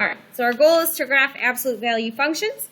All right, so our goal is to graph absolute value functions.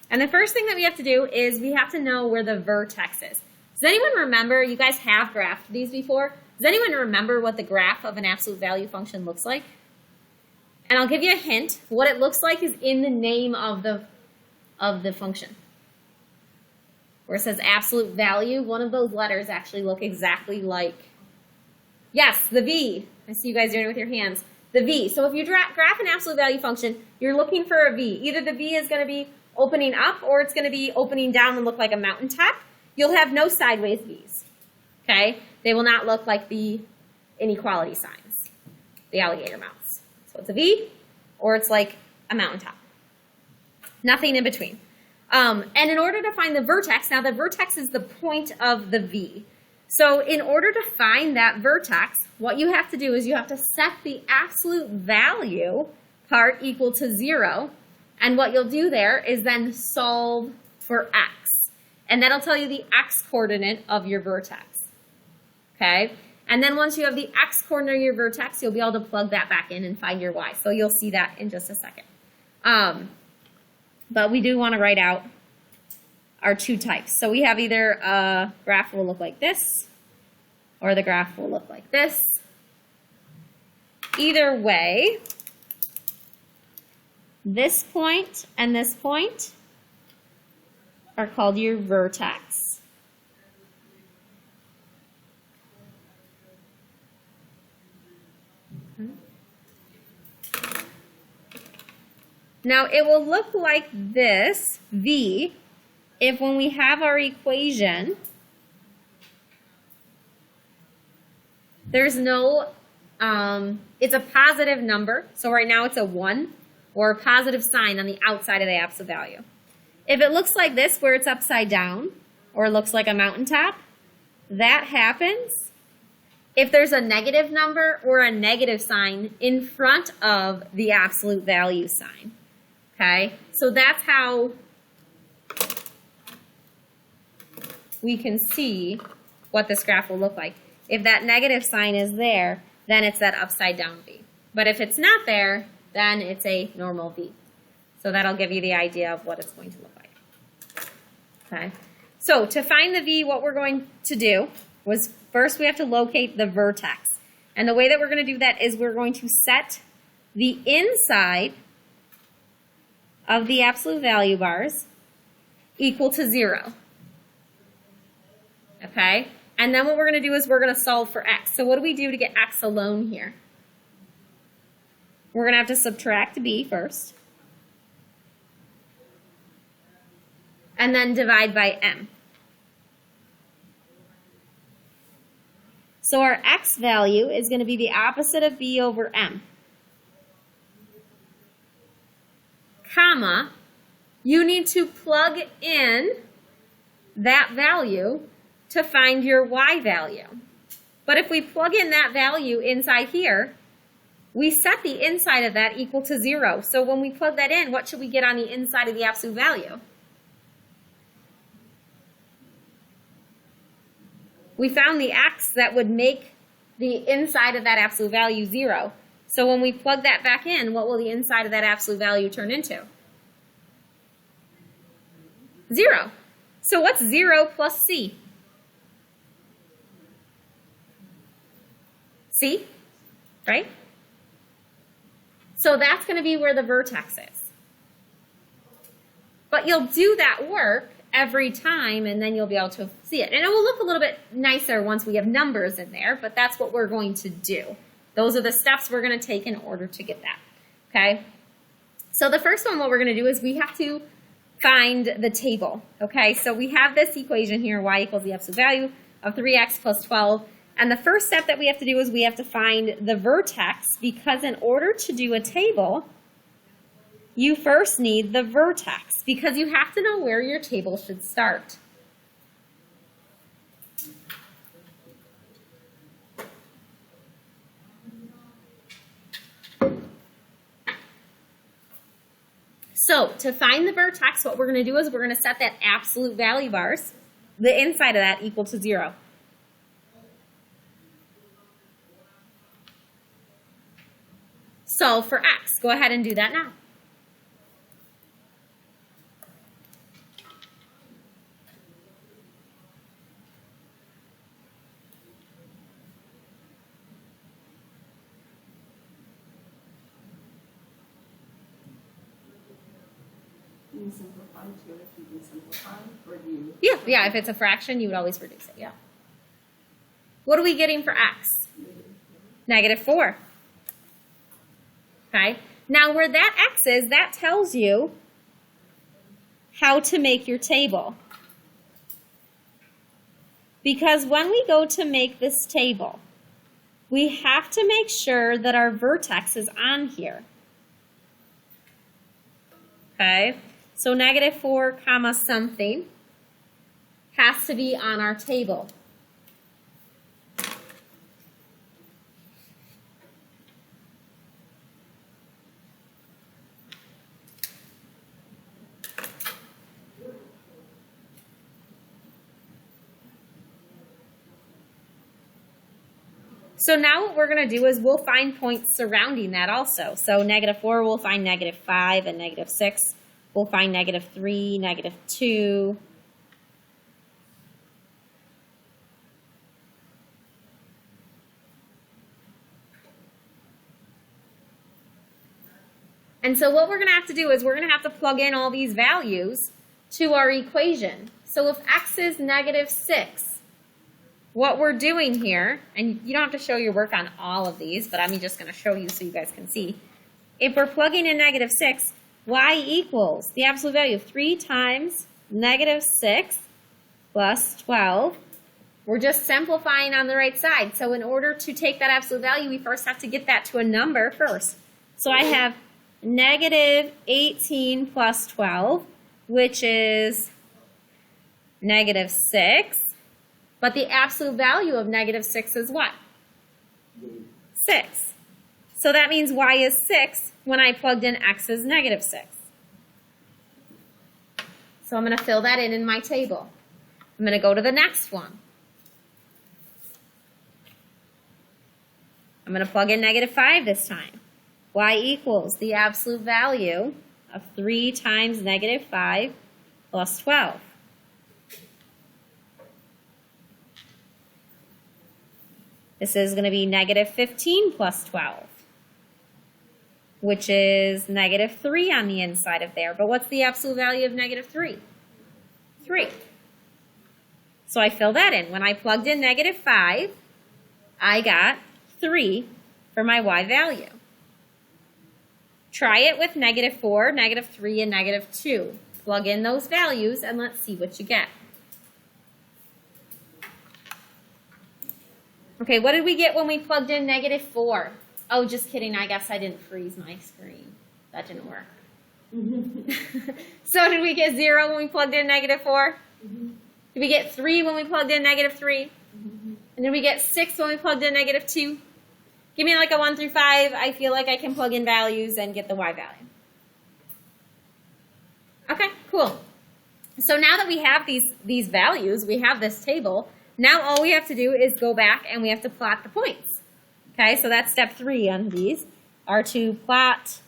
And the first thing that we have to do is we have to know where the vertex is. Does anyone remember, you guys have graphed these before, does anyone remember what the graph of an absolute value function looks like? And I'll give you a hint. What it looks like is in the name of the function. Where it says absolute value, one of those letters actually look exactly like, yes, the V. I see you guys doing it with your hands. The V. So if you graph an absolute value function, you're looking for a V. Either the V is going to be opening up or it's going to be opening down and look like a mountaintop. You'll have no sideways V's. Okay? They will not look like the inequality signs, the alligator mouths. So it's a V or it's like a mountaintop. Nothing in between. And in order to find the vertex, now the vertex is the point of the V. So in order to find that vertex, what you have to do is you have to set the absolute value part equal to 0. And what you'll do there is then solve for x. And that'll tell you the x coordinate of your vertex. Okay? And then once you have the x coordinate of your vertex, you'll be able to plug that back in and find your y. So you'll see that in just a second. But we do want to write out our two types. So we have either a graph will look like this, or the graph will look like this. Either way, this point and this point are called your vertex. Now, it will look like this, V, if when we have our equation, there's no, it's a positive number. So right now it's a 1 or a positive sign on the outside of the absolute value. If it looks like this, where it's upside down, or it looks like a mountaintop, that happens if there's a negative number or a negative sign in front of the absolute value sign. Okay, so that's how we can see what this graph will look like. If that negative sign is there, then it's that upside down V. But if it's not there, then it's a normal V. So that'll give you the idea of what it's going to look like. Okay, so to find the V, what we're going to do was first we have to locate the vertex. And the way that we're going to do that is we're going to set the inside of the absolute value bars equal to 0. Okay? And then what we're going to do is we're going to solve for x. So what do we do to get x alone here? We're going to have to subtract b first. And then divide by m. So our x value is going to be the opposite of b over m. Comma, you need to plug in that value to find your y value. But if we plug in that value inside here, we set the inside of that equal to 0. So when we plug that in, what should we get on the inside of the absolute value? We found the x that would make the inside of that absolute value 0. So when we plug that back in, what will the inside of that absolute value turn into? 0. So what's 0 plus c? C, right? So that's going to be where the vertex is. But you'll do that work every time, and then you'll be able to see it. And it will look a little bit nicer once we have numbers in there, but that's what we're going to do. Those are the steps we're going to take in order to get that, okay? So the first one, what we're going to do is we have to find the table, okay? So we have this equation here, y equals the absolute value of 3x plus 12. And the first step that we have to do is we have to find the vertex, because in order to do a table, you first need the vertex, because you have to know where your table should start. So to find the vertex, what we're going to do is we're going to set that absolute value bars, the inside of that, equal to 0. Solve for x. Go ahead and do that now. you simplify too if you do simplify, or do you? Yeah, if it's a fraction, you would always reduce it, yeah. What are we getting for x? -4. Okay, now where that x is, that tells you how to make your table. Because when we go to make this table, we have to make sure that our vertex is on here. Okay, so -4 comma something has to be on our table. So now what we're going to do is we'll find points surrounding that also. So -4, we'll find -5 and -6. We'll find -3, -2. And so what we're going to have to do is we're going to have to plug in all these values to our equation. So if x is -6, what we're doing here, and you don't have to show your work on all of these, but I'm just going to show you so you guys can see. If we're plugging in -6, y equals the absolute value of 3 times -6 plus 12. We're just simplifying on the right side. So in order to take that absolute value, we first have to get that to a number first. So I have -18 plus 12, which is -6. But the absolute value of -6 is what? 6. So that means y is 6 when I plugged in x is -6. So I'm going to fill that in my table. I'm going to go to the next one. I'm going to plug in -5 this time. Y equals the absolute value of 3 times -5 plus 12. This is going to be -15 plus 12, which is -3 on the inside of there. But what's the absolute value of -3? 3. So I fill that in. When I plugged in -5, I got 3 for my y value. Try it with -4, -3, and -2. Plug in those values and let's see what you get. Okay, what did we get when we plugged in -4? Oh, just kidding. I guess I didn't freeze my screen. That didn't work. So did we get 0 when we plugged in -4? Did we get 3 when we plugged in -3? And did we get 6 when we plugged in -2? Give me like a 1 through 5. I feel like I can plug in values and get the y value. Okay, cool. So now that we have these values, we have this table. Now all we have to do is go back and we have to plot the points. Okay, so that's step 3 on these, are to plot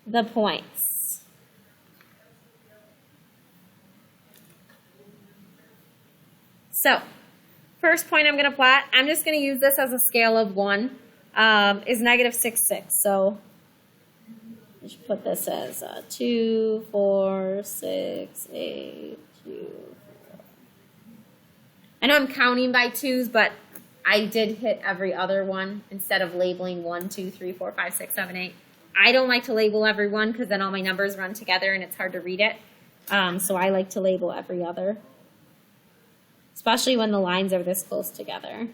the points. So, first point I'm going to plot, I'm just going to use this as a scale of 1, is -6, 6. So, I should put this as 2, 4, 6, 8, 2, I know I'm counting by 2s, but I did hit every other one instead of labeling 1, 2, 3, 4, 5, 6, 7, 8. I don't like to label every one because then all my numbers run together and it's hard to read it. So I like to label every other, especially when the lines are this close together.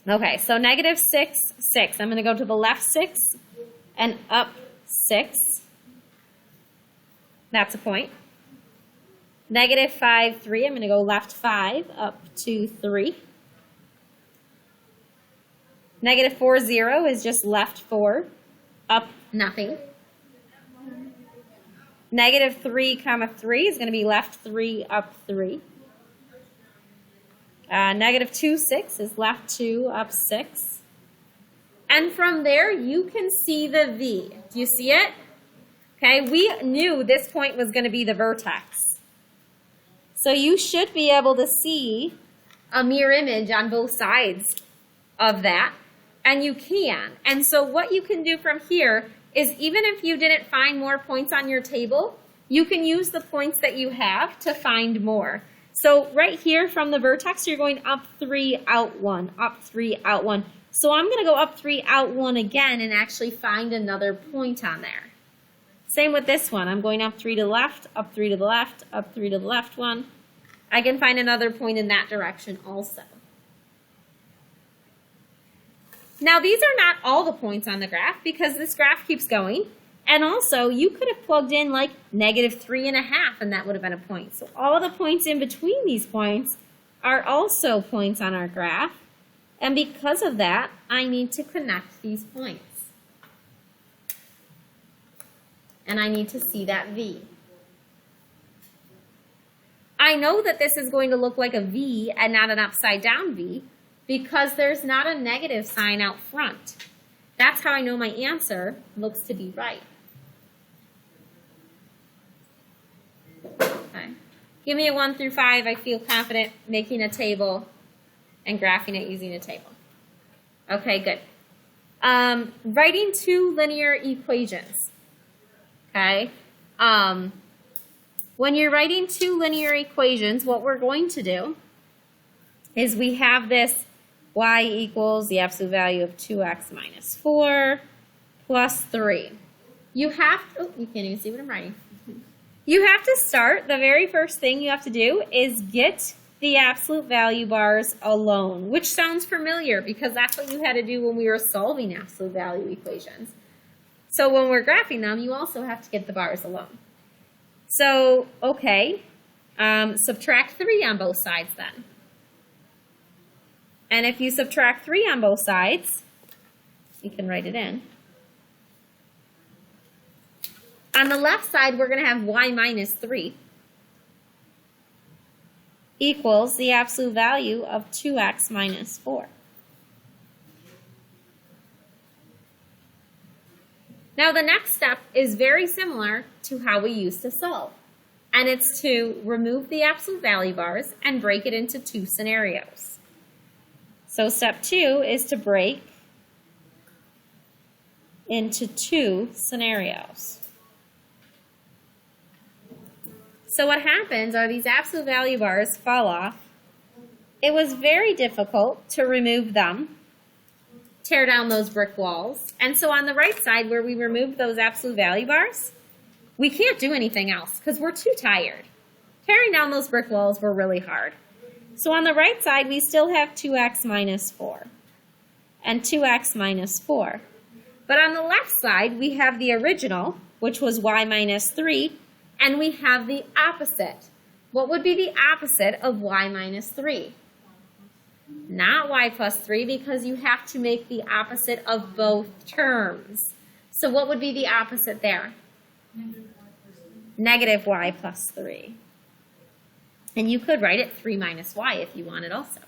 Okay, so -6, 6. I'm going to go to the left 6 and up 6. That's a point. -5, 3, I'm going to go left 5, up to 3. -4, 0 is just left 4, up nothing. -3, 3 is going to be left 3, up 3. -2, 6 is left 2, up 6. And from there, you can see the V. Do you see it? Okay, we knew this point was going to be the vertex. So you should be able to see a mirror image on both sides of that, and you can. And so what you can do from here is even if you didn't find more points on your table, you can use the points that you have to find more. So right here from the vertex, you're going up 3, out 1, up 3, out 1. So I'm going to go up 3, out 1 again and actually find another point on there. Same with this one. I'm going up 3 to the left, up 3 to the left, up 3 to the left one. I can find another point in that direction also. Now these are not all the points on the graph because this graph keeps going. And also you could have plugged in like -3.5 and that would have been a point. So all the points in between these points are also points on our graph. And because of that, I need to connect these points. And I need to see that V. I know that this is going to look like a V and not an upside down V because there's not a negative sign out front. That's how I know my answer looks to be right. Okay. Give me a 1 through 5. I feel confident making a table and graphing it using a table. Okay, good. Writing two linear equations. Okay. When you're writing two linear equations, what we're going to do is we have this y equals the absolute value of 2x minus 4 plus 3. You have to, oh, you can't even see what I'm writing. You have to start, the very first thing you have to do is get the absolute value bars alone, which sounds familiar because that's what you had to do when we were solving absolute value equations. So when we're graphing them, you also have to get the bars alone. So, okay, subtract 3 on both sides then. And if you subtract 3 on both sides, you can write it in. On the left side, we're going to have y minus 3 equals the absolute value of 2x minus 4. Now the next step is very similar to how we used to solve, and it's to remove the absolute value bars and break it into two scenarios. So step 2 is to break into two scenarios. So what happens are these absolute value bars fall off. It was very difficult to remove them, tear down those brick walls. And so on the right side where we removed those absolute value bars, we can't do anything else because we're too tired. Tearing down those brick walls were really hard. So on the right side, we still have 2x minus 4 and 2x minus 4. But on the left side, we have the original, which was y minus 3, and we have the opposite. What would be the opposite of y minus 3? Not y plus 3 because you have to make the opposite of both terms. So what would be the opposite there? Negative y plus 3. And you could write it 3 minus y if you wanted also.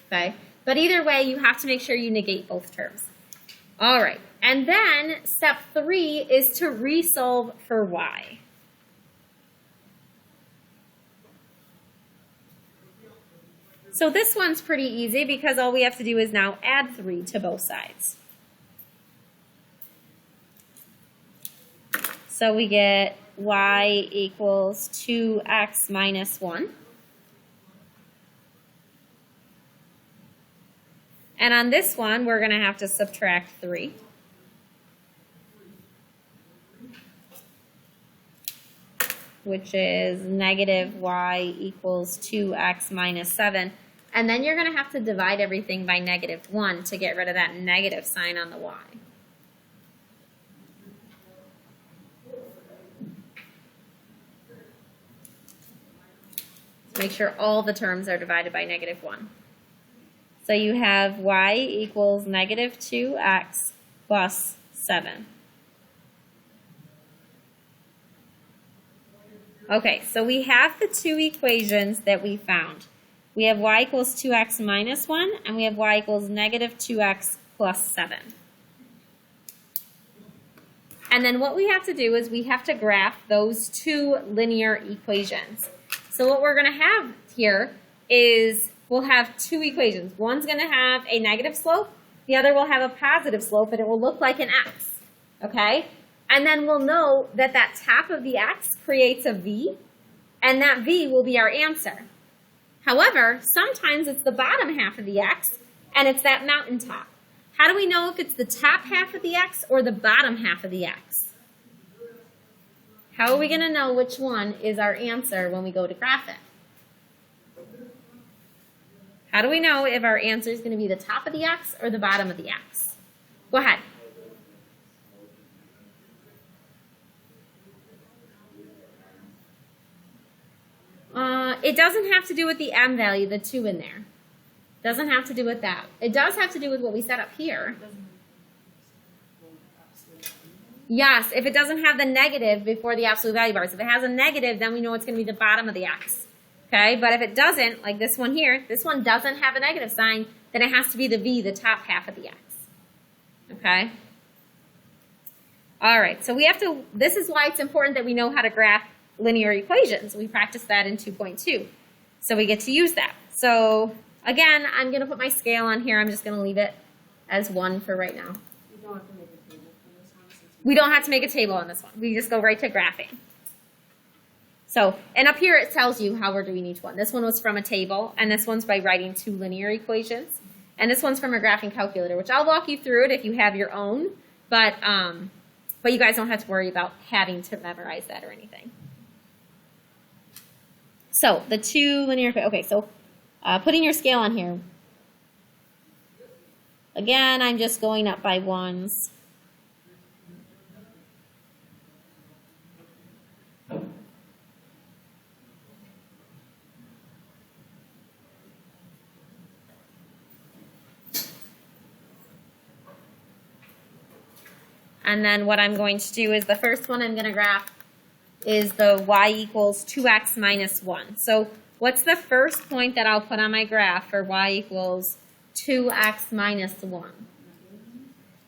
Okay? But either way, you have to make sure you negate both terms. All right. And then step 3 is to resolve for y. So this one's pretty easy because all we have to do is now add 3 to both sides. So we get y equals 2x minus 1. And on this one, we're going to have to subtract 3. Which is negative y equals 2x minus 7. And then you're going to have to divide everything by negative 1 to get rid of that negative sign on the y. Make sure all the terms are divided by negative 1. So you have y equals negative 2x plus 7. Okay, so we have the two equations that we found. We have y equals 2x minus 1, and we have y equals negative 2x plus 7. And then what we have to do is we have to graph those two linear equations. So what we're going to have here is we'll have two equations. One's going to have a negative slope. The other will have a positive slope, and it will look like an x. Okay? And then we'll know that that top of the x creates a v, and that v will be our answer. However, sometimes it's the bottom half of the x, and it's that mountaintop. How do we know if it's the top half of the x or the bottom half of the x? How are we going to know which one is our answer when we go to graph it? How do we know if our answer is going to be the top of the x or the bottom of the x? Go ahead. It doesn't have to do with the m value, the 2 in there. Doesn't have to do with that. It does have to do with what we set up here. Yes, if it doesn't have the negative before the absolute value bars. If it has a negative, then we know it's going to be the bottom of the x. Okay, but if it doesn't, like this one here, this one doesn't have a negative sign, then it has to be the v, the top half of the x. Okay? All right, so we have to, this is why it's important that we know how to graph linear equations. We practiced that in 2.2. So we get to use that. So again, I'm going to put my scale on here. I'm just going to leave it as 1 for right now. You don't have to make a table for this one. We don't have to make a table on this one. We just go right to graphing. So, and up here it tells you how we're doing each one. This one was from a table, and this one's by writing 2 linear equations. And this one's from a graphing calculator, which I'll walk you through it if you have your own. But you guys don't have to worry about having to memorize that or anything. So, the 2 linear, okay, so putting your scale on here. Again, I'm just going up by 1s. And then what I'm going to do is the first one I'm going to graph is the y equals 2x minus 1. So what's the first point that I'll put on my graph for y equals 2x minus 1?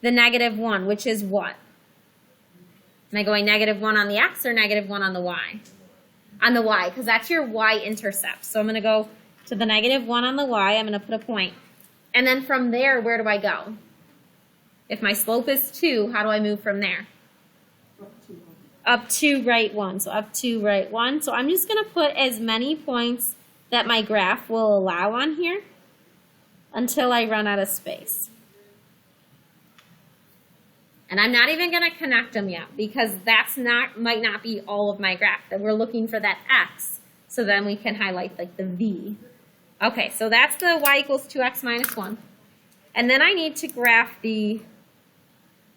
The negative 1, which is what? Am I going negative 1 on the x or negative 1 on the y? On the y, because that's your y-intercept. So I'm going to go to the negative 1 on the y. I'm going to put a point. And then from there, where do I go? If my slope is 2, how do I move from there? Up 2, right 1. So up 2, right 1. So I'm just going to put as many points that my graph will allow on here until I run out of space. And I'm not even going to connect them yet because that's might not be all of my graph. That we're looking for that x. So then we can highlight like the v. Okay, so that's the y equals 2x minus 1. And then I need to graph the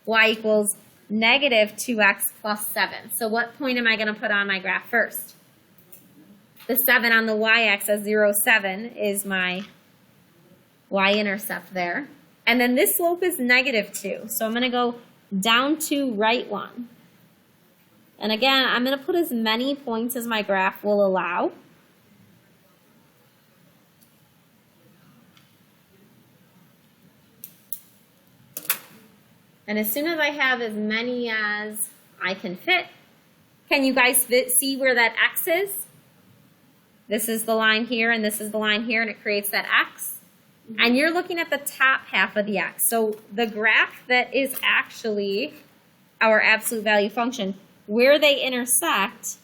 y equals negative 2x plus 7. So what point am I going to put on my graph first? The 7 on the y-axis, 0, 7, is my y-intercept there. And then this slope is negative 2. So I'm going to go down 2, right 1. And again, I'm going to put as many points as my graph will allow. And as soon as I have as many as I can fit, can you guys see where that x is? This is the line here, and this is the line here, and it creates that x. And you're looking at the top half of the x. So the graph that is actually our absolute value function, where they intersect,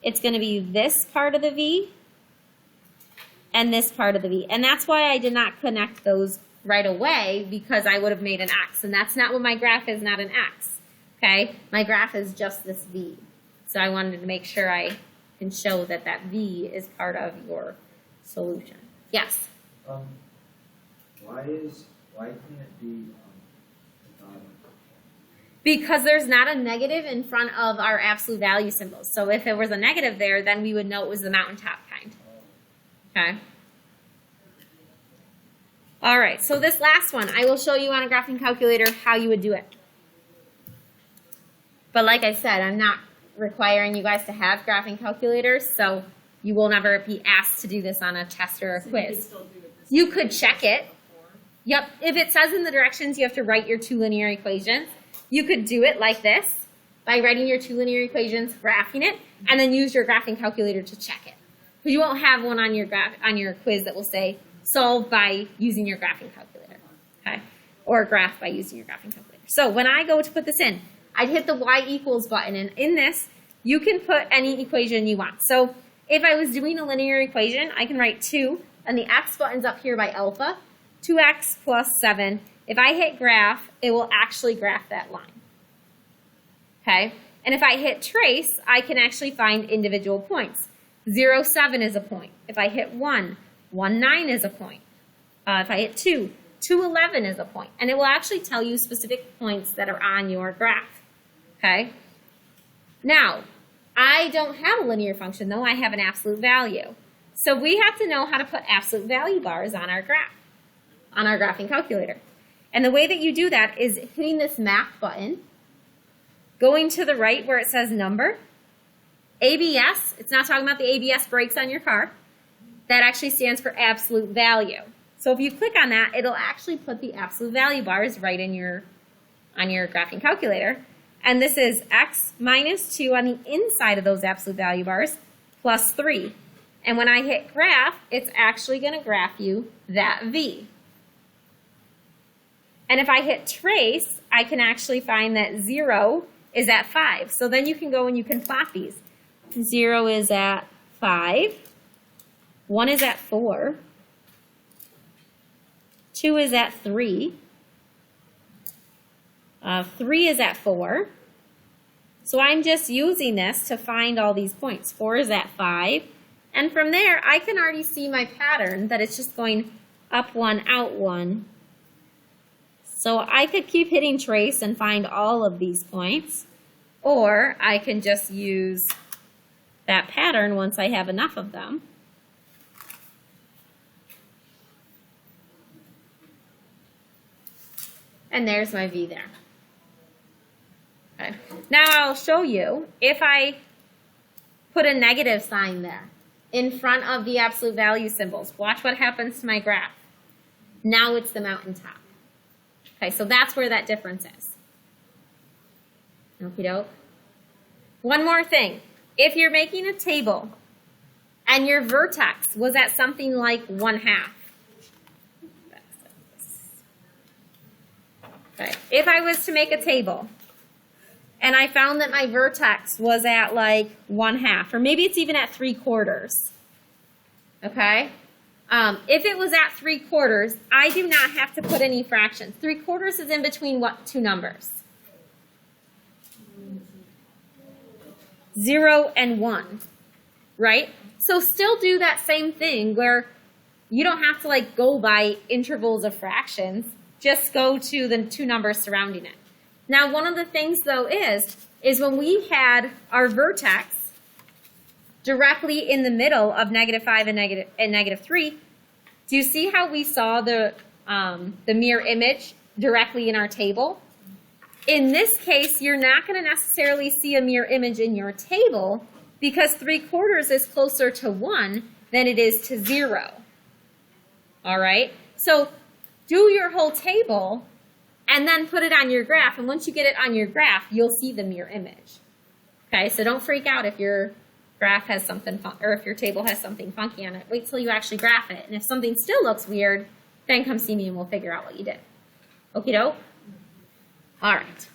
it's going to be this part of the v and this part of the v. And that's why I did not connect those right away, because I would have made an x, and that's not what my graph is, not an x. Okay, my graph is just this v. So I wanted to make sure I can show that that v is part of your solution. Yes? Why can't it be the bottom? Because there's not a negative in front of our absolute value symbols. So if it was a negative there, then we would know it was the mountaintop kind. Okay? All right, so this last one, I will show you on a graphing calculator how you would do it. But like I said, I'm not requiring you guys to have graphing calculators, so you will never be asked to do this on a test or a quiz. You could check it. Yep, if it says in the directions you have to write your 2 linear equations, you could do it like this, by writing your 2 linear equations, graphing it, and then use your graphing calculator to check it. Because you won't have one on your quiz that will say, solve by using your graphing calculator, okay? Or graph by using your graphing calculator. So when I go to put this in, I'd hit the y equals button. And in this, you can put any equation you want. So if I was doing a linear equation, I can write 2, and the x button's up here by alpha, 2x plus 7. If I hit graph, it will actually graph that line. Okay? And if I hit trace, I can actually find individual points. 0, 7 is a point. If I hit 1, 1, 9 is a point. If I hit 2, 2, 11 is a point. And it will actually tell you specific points that are on your graph. Okay? Now, I don't have a linear function, though. I have an absolute value. So we have to know how to put absolute value bars on our graph, on our graphing calculator. And the way that you do that is hitting this map button, going to the right where it says number, ABS, it's not talking about the ABS brakes on your car. That actually stands for absolute value. So if you click on that, it'll actually put the absolute value bars right in on your graphing calculator. And this is x minus 2 on the inside of those absolute value bars plus 3. And when I hit graph, it's actually going to graph you that v. And if I hit trace, I can actually find that 0 is at 5. So then you can go and you can plot these. 0 is at 5. 1 is at 4. 2 is at 3. 3 is at 4. So I'm just using this to find all these points. 4 is at 5. And from there, I can already see my pattern that it's just going up 1, out 1. So I could keep hitting trace and find all of these points. Or I can just use that pattern once I have enough of them. And there's my V there. Okay. Now I'll show you if I put a negative sign there in front of the absolute value symbols. Watch what happens to my graph. Now it's the mountaintop. Okay, so that's where that difference is. Okie doke. One more thing. If you're making a table and your vertex was at something like 1/2. Okay. If I was to make a table and I found that my vertex was at like 1/2, or maybe it's even at 3/4. Okay? If it was at 3/4, I do not have to put any fractions. 3/4 is in between what two numbers? 0 and 1, right? So still do that same thing where you don't have to like go by intervals of fractions. Just go to the two numbers surrounding it. Now, one of the things though is when we had our vertex directly in the middle of -5 and -3, do you see how we saw the mirror image directly in our table? In this case, you're not going to necessarily see a mirror image in your table because 3/4 is closer to 1 than it is to 0. All right? So do your whole table and then put it on your graph. And once you get it on your graph, you'll see the mirror image. Okay, so don't freak out if your graph has something, or if your table has something funky on it. Wait till you actually graph it. And if something still looks weird, then come see me and we'll figure out what you did. Okie doke? All right.